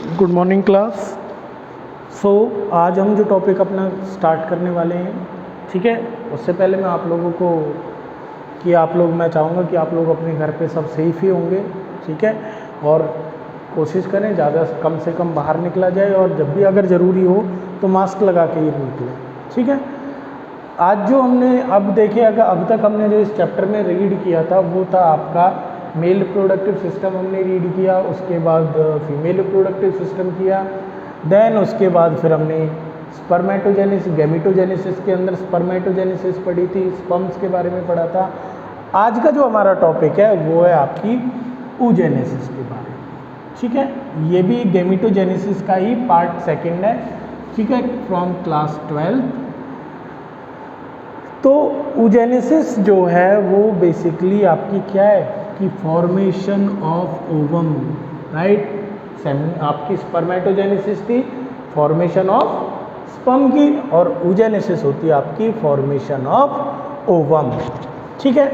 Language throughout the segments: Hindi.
Good morning class. आज हम जो टॉपिक अपना स्टार्ट करने वाले हैं, ठीक है, उससे पहले मैं आप लोगों को मैं चाहूँगा कि आप लोग अपने घर पे सब सेफ ही होंगे, ठीक है, और कोशिश करें ज़्यादा कम से कम बाहर निकला जाए और जब भी अगर ज़रूरी हो तो मास्क लगा के ही निकलें, ठीक है। आज जो हमने अब देखे, अगर अब तक हमने जो इस चैप्टर में रीड किया था वो था आपका मेल रिप्रोडक्टिव सिस्टम हमने रीड किया, उसके बाद फीमेल रिप्रोडक्टिव सिस्टम किया, देन उसके बाद फिर हमने स्पर्मेटोजेनेसिस गैमेटोजेनेसिस के अंदर स्पर्मेटोजेनेसिस पढ़ी थी, स्पर्म्स के बारे में पढ़ा था। आज का जो हमारा टॉपिक है वो है आपकी oogenesis के बारे में, ठीक है। ये भी गैमेटोजेनेसिस का ही पार्ट सेकंड है, ठीक है, फ्रॉम क्लास 12। तो oogenesis जो है वो बेसिकली आपकी क्या है कि फॉर्मेशन ऑफ ओवम, राइट। आपकी स्पर्मेटोजेनेसिस थी फॉर्मेशन ऑफ स्पर्म की, और oogenesis होती है आपकी फॉर्मेशन ऑफ ओवम, ठीक है।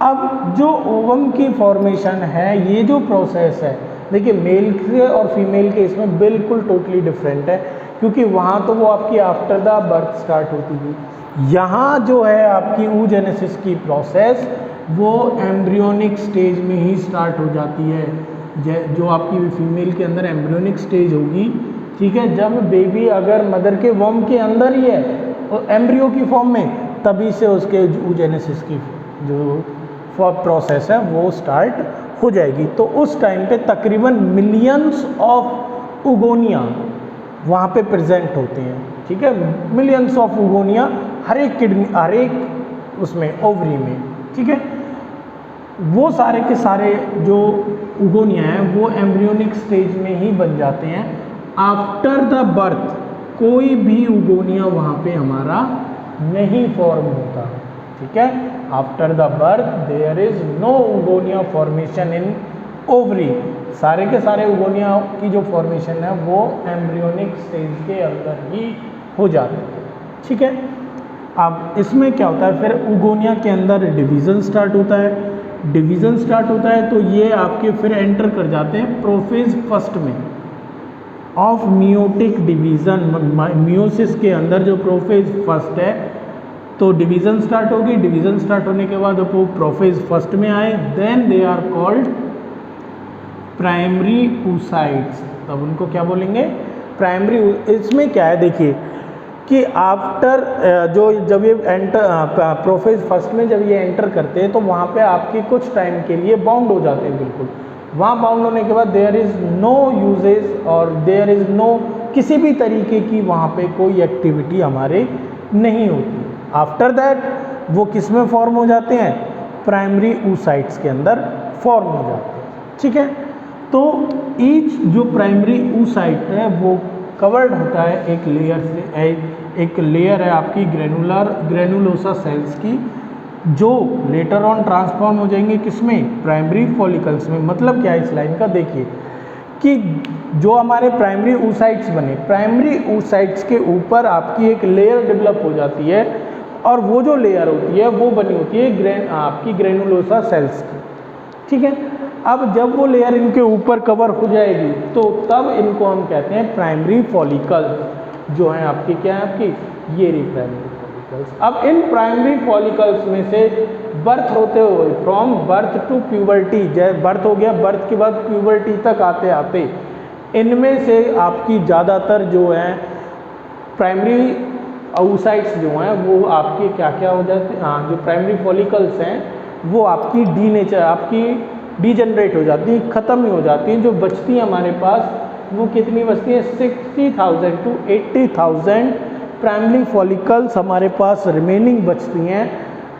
अब जो ओवम की फॉर्मेशन है, ये जो प्रोसेस है, देखिए मेल के और फीमेल के इसमें बिल्कुल टोटली डिफरेंट है, क्योंकि वहाँ तो वो आपकी आफ्टर द बर्थ स्टार्ट होती थी। यहाँ जो है आपकी oogenesis की प्रोसेस वो एम्ब्रियोनिक स्टेज में ही स्टार्ट हो जाती है। जो आपकी फीमेल के अंदर एम्ब्रियोनिक स्टेज होगी, ठीक है, जब बेबी अगर मदर के वॉर्म के अंदर ही है और एम्ब्रियो की फॉर्म में, तभी से उसके oogenesis की जो प्रोसेस है वो स्टार्ट हो जाएगी। तो उस टाइम पे तकरीबन मिलियंस ऑफ उगोनिया वहाँ पे प्रेजेंट होते हैं, ठीक है, मिलियंस ऑफ उगोनिया हर एक किडनी, हर एक उसमें ओवरी में, ठीक है। वो सारे के सारे जो उगोनिया हैं वो एम्ब्रियोनिक स्टेज में ही बन जाते हैं। आफ्टर द बर्थ कोई भी उगोनिया वहाँ पे हमारा नहीं फॉर्म होता, ठीक है। After the birth there is no oogonia formation in ovary. सारे के सारे उगोनिया की जो फॉर्मेशन है वो एम्ब्रियोनिक स्टेज के अंदर ही हो जाती है, ठीक है। अब इसमें क्या होता है, फिर उगोनिया के अंदर डिवीज़न स्टार्ट होता है। डिवीज़न स्टार्ट होता है तो ये आपके फिर एंटर कर जाते हैं प्रोफेज फर्स्ट में ऑफ मियोटिक डिवीज़न। मियोसिस के अंदर जो प्रोफेज फर्स्ट है, तो डिवीज़न स्टार्ट होगी। डिवीज़न स्टार्ट होने के बाद वो प्रोफेज फर्स्ट में आए, then they are called primary oocytes। तब उनको क्या बोलेंगे, प्राइमरी। इसमें क्या है देखिए कि आफ्टर जब ये एंटर प्रोफेज फर्स्ट में जब ये एंटर करते हैं तो वहाँ पे आपकी कुछ टाइम के लिए बाउंड हो जाते हैं, बिल्कुल। वहाँ बाउंड होने के बाद देयर इज़ नो यूजेस और देयर इज़ नो किसी भी तरीके की वहाँ पे कोई एक्टिविटी हमारे नहीं होती। आफ्टर दैट वो किस में फॉर्म हो जाते हैं, प्राइमरी oocytes के अंदर फॉर्म हो जाते हैं, ठीक है। तो ईच जो प्राइमरी oocyte है वो कवर्ड होता है एक लेयर से। एक लेयर है आपकी ग्रेनुलोसा सेल्स की, जो लेटर ऑन ट्रांसफॉर्म हो जाएंगे किसमें, प्राइमरी फॉलिकल्स में। मतलब क्या है इस लाइन का, देखिए कि जो हमारे प्राइमरी oocytes बने, प्राइमरी oocytes के ऊपर आपकी एक लेयर डेवलप हो जाती है, और वो जो लेयर होती है वो बनी होती है आपकी ग्रेनुलोसा सेल्स की, ठीक है। अब जब वो लेयर इनके ऊपर कवर हो जाएगी तो तब इनको हम कहते हैं प्राइमरी फॉलिकल, जो है आपकी क्या है, आपकी ये रही प्राइमरी फॉलिकल्स। अब इन प्राइमरी फॉलिकल्स में से बर्थ होते हुए, फ्रॉम बर्थ टू प्यूबर्टी, जैसे बर्थ हो गया, बर्थ के बाद प्यूबर्टी तक आते आते इनमें से आपकी ज़्यादातर जो है प्राइमरी oocytes जो हैं वो आपके क्या क्या हो जाते हैं, हाँ, जो प्राइमरी फॉलिकल्स हैं वो आपकी आपकी डीजनरेट हो जाती है, ख़त्म ही हो जाती हैं। जो बचती हैं हमारे पास वो कितनी बचती है, 60,000 to 80,000 प्राइमरी फॉलिकल्स हमारे पास रिमेनिंग बचती हैं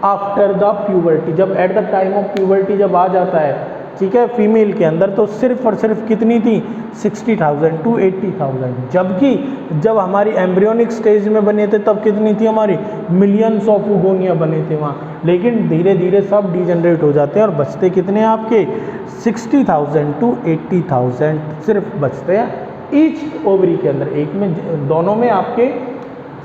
आफ्टर द प्यूबर्टी। जब at the time of puberty जब आ जाता है, ठीक है, फीमेल के अंदर, तो सिर्फ और सिर्फ कितनी थी, 60,000 to 80,000। जबकि जब हमारी एम्ब्रियोनिक स्टेज में बने थे तब कितनी थी हमारी, मिलियंस ऑफ उगोनिया बने थे वहाँ। लेकिन धीरे धीरे सब डीजनरेट हो जाते हैं और बचते कितने हैं आपके, 60,000 to 80,000 सिर्फ बचते हैं ईच ओवरी के अंदर। एक में, दोनों में आपके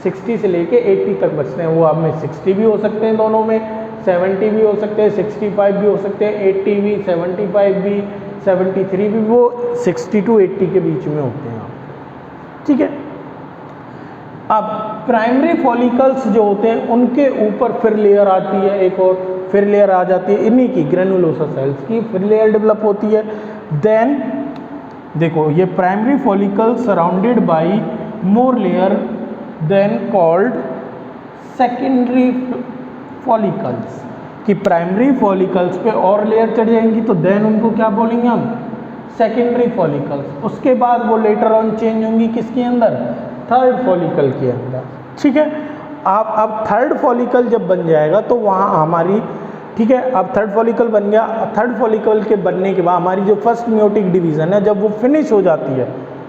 60 से लेके 80 तक बचते हैं। वो आप में 60 भी हो सकते हैं, दोनों में 70 भी हो सकते हैं, 65 भी हो सकते हैं, 80 भी, 75 भी, 73 भी वो 60 to 80 के बीच में होते हैं। ठीक है, अब प्राइमरी फॉलिकल्स जो होते हैं उनके ऊपर फिर लेयर आती है, एक और फिर लेयर आ जाती है इन्हीं की ग्रेनुलोसा सेल्स की, फिर लेयर डेवलप होती है। देन देखो ये primary follicle surrounded by more layer then called secondary follicles, कि प्राइमरी फॉलिकल्स पे और लेयर चढ़ जाएंगी तो देन उनको क्या बोलेंगे हम, सेकेंडरी फॉलिकल्स। उसके बाद वो लेटर ऑन चेंज होंगी किसके अंदर, थर्ड फॉलिकल के अंदर। ठीक है, आप अब थर्ड फॉलिकल जब बन जाएगा तो वहाँ हमारी, ठीक है, अब थर्ड फॉलिकल बन गया। थर्ड फॉलिकल के बनने के बाद हमारी जो फर्स्ट मियोटिक डिवीज़न है जब वो फिनिश हो जाती है,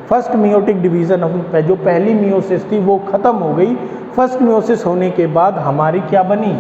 फर्स्ट मियोटिक डिवीज़न जो पहली मियोसिस थी वो ख़त्म हो गई, फर्स्ट मियोसिस होने के बाद हमारी क्या बनी,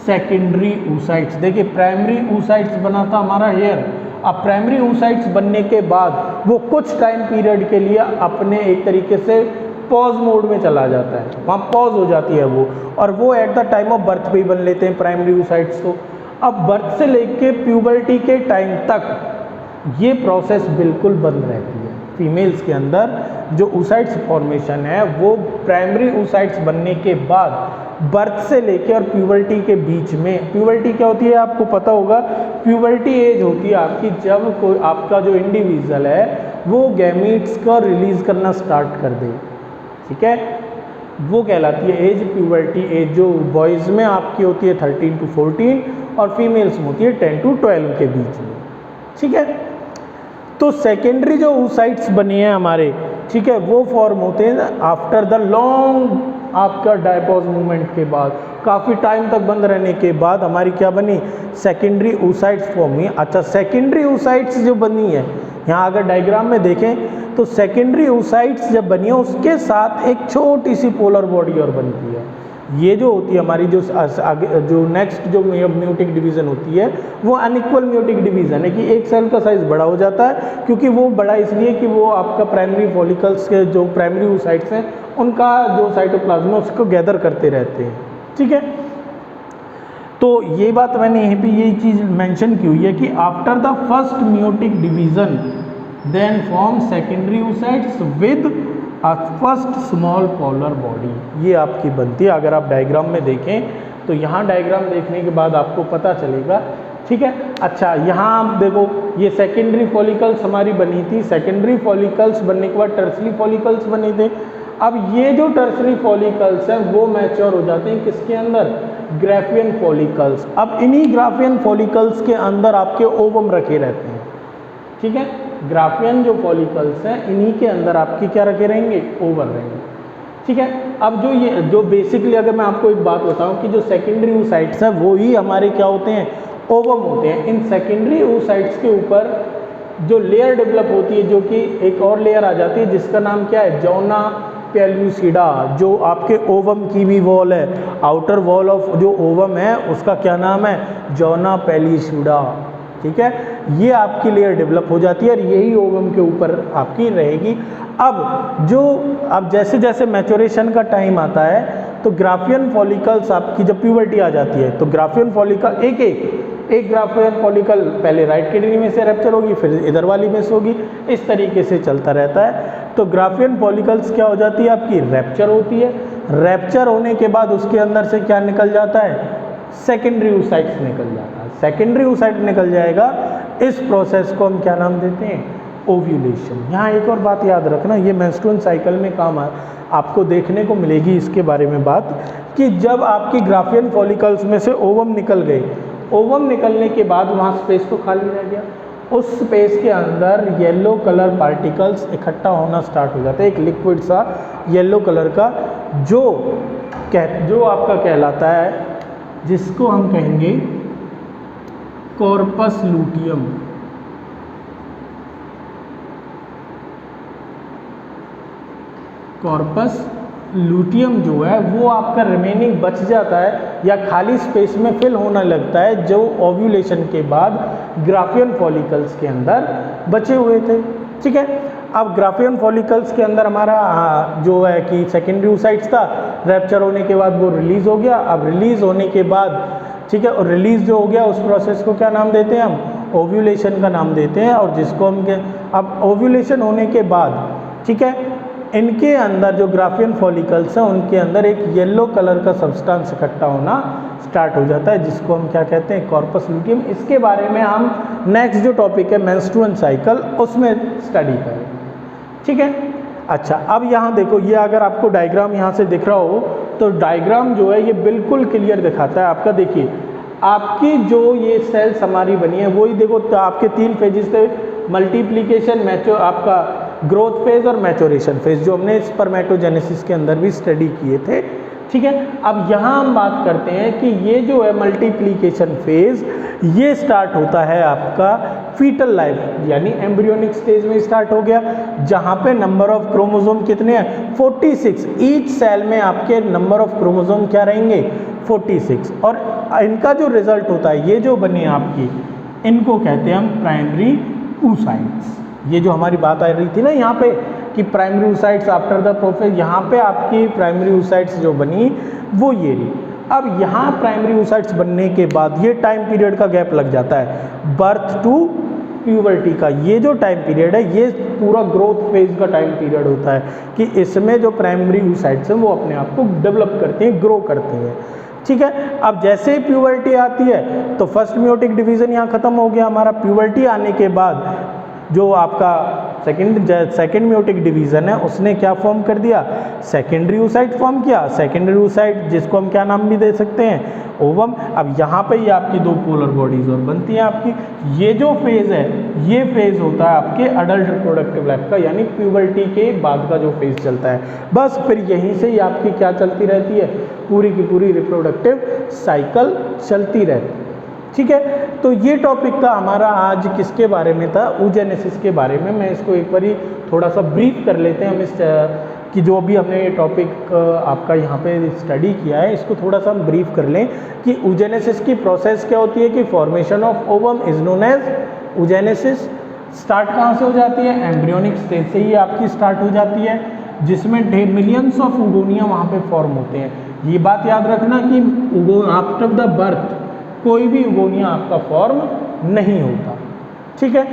सेकेंडरी oocytes। देखिए प्राइमरी oocytes बना था हमारा हेयर, अब प्राइमरी oocytes बनने के बाद वो कुछ टाइम पीरियड के लिए अपने एक तरीके से पॉज मोड में चला जाता है, वहाँ पॉज हो जाती है वो, और वो at the time of birth पे ही बन लेते हैं प्राइमरी oocytes। तो अब बर्थ से लेके प्यूबर्टी के टाइम तक ये प्रोसेस बिल्कुल बंद रहती है। फीमेल्स के अंदर जो oocytes फॉर्मेशन है वो प्राइमरी oocytes बनने के बाद बर्थ से लेके और प्यूबर्टी के बीच में, प्यूबर्टी क्या होती है आपको पता होगा, प्यूबर्टी एज होती है आपकी जब कोई आपका जो इंडिविजुअल है वो गैमीट्स का रिलीज करना स्टार्ट कर दे। ठीक है, वो कहलाती है एज, प्यूबर्टी एज, जो बॉयज़ में आपकी होती है 13 to 14 और फीमेल्स में होती है 10 to 12 के बीच में। ठीक है, तो सेकेंडरी जो oocytes बने हैं हमारे, ठीक है, वो फॉर्म होते हैं आफ्टर द लॉन्ग आपका डायपॉज मूवमेंट के बाद, काफ़ी टाइम तक बंद रहने के बाद हमारी क्या बनी, सेकेंडरी oocytes फॉर्म हुई। अच्छा, सेकेंडरी oocytes जो बनी है, यहाँ अगर डायग्राम में देखें तो सेकेंडरी oocytes जब बनी है उसके साथ एक छोटी सी पोलर बॉडी और बनती है। ये जो होती है हमारी जो नेक्स्ट जो म्यूटिक डिवीज़न होती है वो अनइक्वल म्यूटिक डिवीज़न है, कि एक सेल का साइज़ बड़ा हो जाता है, क्योंकि वो बड़ा इसलिए कि वो आपका प्राइमरी फॉलिकल्स के जो प्राइमरी oocytes हैं उनका जो साइटोप्लाज्म है उसको गैदर करते रहते हैं। ठीक है, तो ये बात मैंने यहीं पे ये चीज़ मेंशन की हुई है कि after the first meiotic division then form secondary oocytes with a first small polar body, ये आपकी बनती है। अगर आप डायग्राम में देखें तो यहाँ डायग्राम देखने के बाद आपको पता चलेगा। ठीक है, अच्छा यहाँ आप देखो ये सेकेंडरी फॉलिकल्स हमारी बनी थी, सेकेंडरी फॉलिकल्स बनने के बाद टर्सरी फॉलिकल्स बने थे। अब ये जो टर्सरी फॉलिकल्स हैं वो मैच्योर हो जाते हैं किसके अंदर, ग्राफियन फॉलिकल्स। अब इन्हीं ग्राफियन फॉलिकल्स के अंदर आपके ओवम रखे रहते हैं। ठीक है, ग्राफियन जो फॉलिकल्स हैं इन्हीं के अंदर आपके क्या रखे रहेंगे, ओवम रहेंगे। ठीक है, अब जो बेसिकली अगर मैं आपको एक बात बताऊं कि जो सेकेंडरी oocytes हैं वो ही हमारे क्या होते हैं, ओवम होते हैं। इन सेकेंडरी oocytes के ऊपर जो लेयर डेवलप होती है, जो कि एक और लेयर आ जाती है जिसका नाम क्या है, जॉना पेल्यूसिडा, जो आपके ओवम की भी वॉल है, आउटर वॉल ऑफ जो ओवम है उसका क्या नाम है, जॉना पेल्यूसिडा। ठीक है, ये आपकी लेयर डेवलप हो जाती है और यही ओवम के ऊपर आपकी रहेगी। अब जैसे जैसे मैच्योरेशन का टाइम आता है तो ग्राफियन फॉलिकल्स आपकी जब प्यूबर्टी आ जाती है तो ग्राफियन फॉलिकल एक ग्राफियन फॉलिकल पहले राइट किडनी में से रैप्चर होगी, फिर इधर वाली में से होगी, इस तरीके से चलता रहता है। तो ग्राफियन फॉलिकल्स क्या हो जाती है आपकी, रैप्चर होती है। रैप्चर होने के बाद उसके अंदर से क्या निकल जाता है, सेकेंडरी oocytes निकल जाता है। सेकेंडरी oocyte निकल जाएगा, इस प्रोसेस को हम क्या नाम देते हैं, ओव्यूलेशन। यहाँ एक और बात याद रखना, ये मेंस्ट्रुअल साइकिल में काम आपको देखने को मिलेगी इसके बारे में बात, कि जब आपकी ग्राफियन फॉलिकल्स में से ओवम निकल गए, ओवम निकलने के बाद वहाँ स्पेस तो खाली रह गया, उस स्पेस के अंदर येलो कलर पार्टिकल्स इकट्ठा होना स्टार्ट हो जाता है, एक लिक्विड सा येलो कलर का जो आपका कहलाता है, जिसको हम कहेंगे कॉर्पस लूटियम। कॉर्पस लूटियम जो है वो आपका रिमेनिंग बच जाता है या खाली स्पेस में फिल होने लगता है, जो ओव्यूलेशन के बाद ग्राफियन फॉलिकल्स के अंदर बचे हुए थे। ठीक है, अब ग्राफियन फॉलिकल्स के अंदर हमारा जो है कि सेकेंडरी oocytes था, रैप्चर होने के बाद वो रिलीज़ हो गया। अब रिलीज़ होने के बाद, ठीक है, और रिलीज़ जो हो गया उस प्रोसेस को क्या नाम देते हैं हम, ओव्यूलेशन का नाम देते हैं। और जिसको हम अब ओव्यूलेशन होने के बाद, ठीक है, इनके अंदर जो ग्राफियन फॉलिकल्स हैं उनके अंदर एक येलो कलर का सब्सटेंस इकट्ठा होना स्टार्ट हो जाता है, जिसको हम क्या कहते हैं, कॉर्पस लुटियम। इसके बारे में हम नेक्स्ट जो टॉपिक है मेंस्ट्रुअल साइकिल, उसमें स्टडी करें, ठीक है। अच्छा, अब यहाँ देखो, ये अगर आपको डायग्राम यहाँ से दिख रहा हो तो डायग्राम जो है ये बिल्कुल क्लियर दिखाता है आपका। देखिए आपकी जो ये सेल्स हमारी बनी है वही देखो, तो आपके 3 फेजेस थे, मल्टीप्लिकेशन, आपका ग्रोथ फेज और मैच्योरेशन फेज, जो हमने स्पर्मेटोजेनेसिस के अंदर भी स्टडी किए थे, ठीक है। अब यहाँ हम बात करते हैं कि ये जो है मल्टीप्लिकेशन फेज, ये स्टार्ट होता है आपका फीटल लाइफ यानी एम्ब्रियोनिक स्टेज में स्टार्ट हो गया, जहाँ पे नंबर ऑफ क्रोमोसोम कितने हैं, 46। ईच सेल में आपके नंबर ऑफ क्रोमोसोम क्या रहेंगे, 46। और इनका जो रिजल्ट होता है, ये जो बने आपकी, इनको कहते हैं हम प्राइमरी oocytes। ये जो हमारी बात आ रही थी ना यहाँ पे कि primary oocytes after the prophase, यहाँ पे आपकी प्राइमरी oocytes जो बनी वो ये रही। अब यहाँ प्राइमरी oocytes बनने के बाद ये टाइम पीरियड का गैप लग जाता है बर्थ टू प्यूबर्टी का। ये जो टाइम पीरियड है ये पूरा ग्रोथ फेज का टाइम पीरियड होता है कि इसमें जो प्राइमरी oocytes हैं वो अपने आप को डेवलप करते हैं, ग्रो करते हैं, ठीक है। अब जैसे ही प्यूबर्टी आती है तो फर्स्ट मियोटिक डिवीजन यहाँ खत्म हो गया हमारा। प्यूबर्टी आने के बाद जो आपका सेकेंड मियोटिक डिवीजन है उसने क्या फॉर्म कर दिया, सेकेंडरी oocyte फॉर्म किया। सेकेंडरी oocyte जिसको हम क्या नाम भी दे सकते हैं, ओवम। अब यहाँ पे ये आपकी 2 पोलर बॉडीज और बनती हैं आपकी। ये जो फेज है ये फेज होता है आपके अडल्ट रिप्रोडक्टिव लाइफ का, यानी प्यूबर्टी के बाद का जो फेज चलता है। बस फिर यहीं से ही आपकी क्या चलती रहती है, पूरी की पूरी रिप्रोडक्टिव साइकिल चलती रहती है, ठीक है। तो ये टॉपिक था हमारा आज, किसके बारे में था, oogenesis के बारे में। मैं इसको एक बारी थोड़ा सा ब्रीफ कर लेते हैं हम इस कि जो भी हमने ये टॉपिक आपका यहाँ पे स्टडी किया है, इसको थोड़ा सा हम ब्रीफ कर लें कि oogenesis की प्रोसेस क्या होती है। कि formation of ovum is known as oogenesis। Start कहाँ से हो जाती है, एम्ब्रियोनिक स्टेज से ही आपकी स्टार्ट हो जाती है, जिसमें मिलियंस ऑफ उगोनिया वहाँ पे फॉर्म होते हैं। ये बात याद रखना कि आफ्टर द बर्थ कोई भी उगोनिया आपका फॉर्म नहीं होता, ठीक है।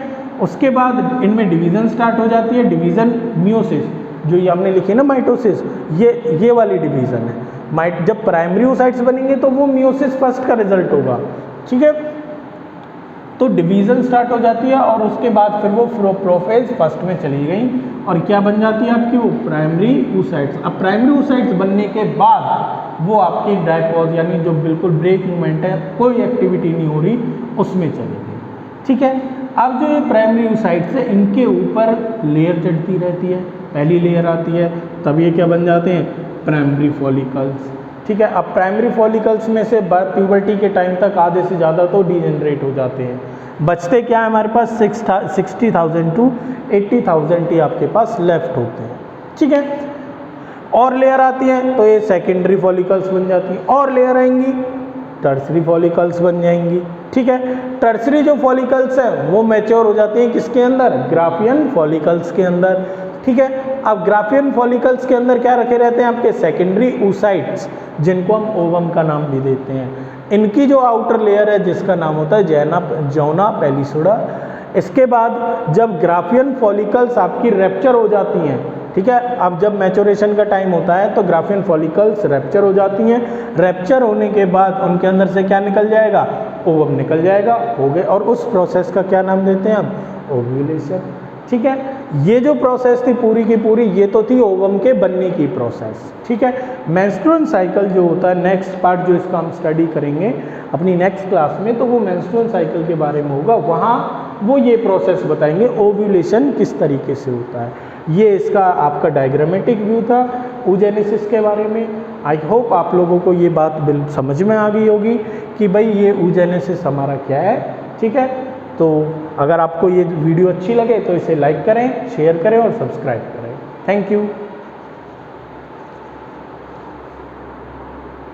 उसके बाद इनमें डिवीजन स्टार्ट हो जाती है, डिवीजन मियोसिस, जो ये हमने लिखी ना माइटोसिस, ये वाली डिवीजन है। जब प्राइमरी oocytes बनेंगे तो वो मियोसिस फर्स्ट का रिजल्ट होगा, ठीक है। तो डिवीजन स्टार्ट हो जाती है और उसके बाद फिर वो प्रोफेज फर्स्ट में चली गई और क्या बन जाती है आपकी, वो प्राइमरी oocytes। अब प्राइमरी oocytes बनने के बाद वो आपकी डायपॉज यानी जो बिल्कुल ब्रेक मूवमेंट है, कोई एक्टिविटी नहीं हो रही, उसमें चली गई, ठीक है। अब जो ये प्राइमरी oocytes है इनके ऊपर लेयर चढ़ती रहती है, पहली लेयर आती है, तब ये क्या बन जाते हैं, प्राइमरी फॉलिकल्स, ठीक है। अब प्राइमरी फॉलिकल्स में से प्यूबर्टी के टाइम तक आधे से ज़्यादा तो डीजेनरेट हो जाते हैं। बचते क्या है हमारे पास, 60,000 to 80,000 ही आपके पास लेफ्ट होते हैं, ठीक है। और लेयर आती है तो ये सेकेंडरी फॉलिकल्स बन जाती हैं, और लेयर आएंगी टर्सरी फॉलिकल्स बन जाएंगी, ठीक है। टर्सरी जो फॉलिकल्स हैं वो मैच्योर हो जाती हैं किसके अंदर, ग्राफियन फॉलिकल्स के अंदर, ठीक है। अब ग्राफियन फॉलिकल्स के अंदर क्या रखे रहते हैं आपके, सेकेंडरी oocytes, जिनको हम ओवम का नाम भी देते हैं। इनकी जो आउटर लेयर है जिसका नाम होता है जोना पेलिसुडा। इसके बाद जब ग्राफियन फॉलिकल्स आपकी रैप्चर हो जाती हैं, ठीक है, अब जब मैच्योरेशन का टाइम होता है तो ग्राफियन फॉलिकल्स रैप्चर हो जाती हैं। रैप्चर होने के बाद उनके अंदर से क्या निकल जाएगा, ओवम निकल जाएगा, हो गए। और उस प्रोसेस का क्या नाम देते हैं हम, ओव्यूलेशन, ठीक है। ये जो प्रोसेस थी पूरी की पूरी, ये तो थी ओवम के बनने की प्रोसेस, ठीक है। मेंस्ट्रुअल साइकिल जो होता है, नेक्स्ट पार्ट जो इसका हम स्टडी करेंगे अपनी नेक्स्ट क्लास में, तो वो मेंस्ट्रुअल साइकिल के बारे में होगा। वहाँ वो ये प्रोसेस बताएंगे ओव्यूलेशन किस तरीके से होता है। ये इसका आपका डायग्रामेटिक व्यू था oogenesis के बारे में। आई होप आप लोगों को ये बात समझ में आ गई होगी कि भाई ये oogenesis हमारा क्या है, ठीक है। तो अगर आपको ये वीडियो अच्छी लगे तो इसे लाइक करें, शेयर करें और सब्सक्राइब करें। Thank you.